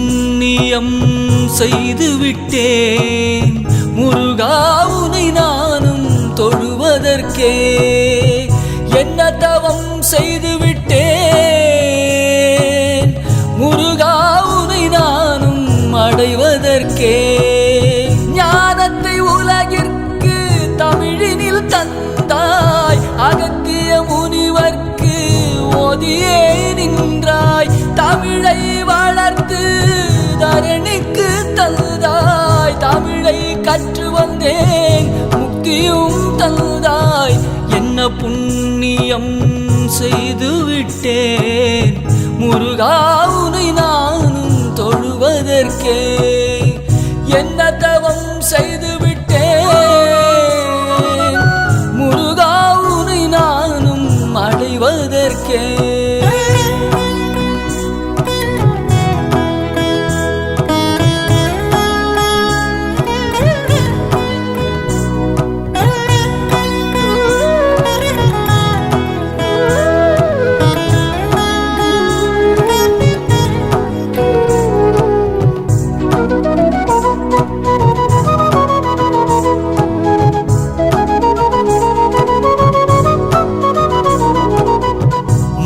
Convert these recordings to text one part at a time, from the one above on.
புண்ணியம் செய்து விட்டேன் முருகா உனை நானும் தொழுவதற்கே என்ன தவம் செய்து விட்டேன் முருகா உனை நானும் அடைவதற்கே ஞானத்தை உலகிற்கு தமிழினில் தந்தாய் அகத்திய முனிவர்க்கு ஓதியே நின்றாய் தமிழை வளர்த்து தரணிக்கு தந்தாய் தமிழை கற்று வந்தேன் முக்தியும் தந்தாய் என்ன புண்ணியம் செய்து விட்டேன் முருகா உனை நானும் தொழுவதற்கே என்ன தவம் செய்து விட்டேன் முருகா உனை நானும் அடைவதற்கே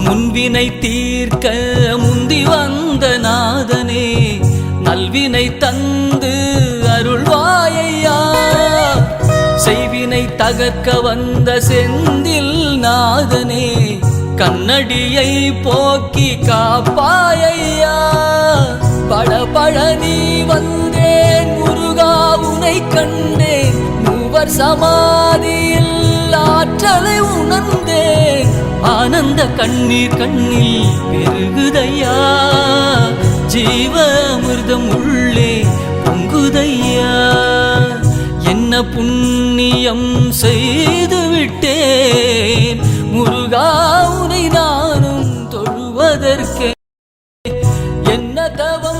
முன்வினை தீர்க்க முந்தி வந்த நாதனே நல்வினை தந்து அருள்வாயையா செய்வினை தகர்க்க வந்த செந்தில் நாதனே கண்ணடியை போக்கி காப்பாயையா பழபழனி வந்தேன் முருகா உனை கண்டேன் மூவர் சமாதியில் ஆற்றலை உணர்ந்தேன் ஆனந்த கண்ணீர் கண்ணில் பெருகுதையா ஜீவ அமிர்தம் உள்ளே பொங்குதையா என்ன புண்ணியம் செய்து விட்டேன் முருகா உனை நானும் தொழுவதற்கே என்ன தவ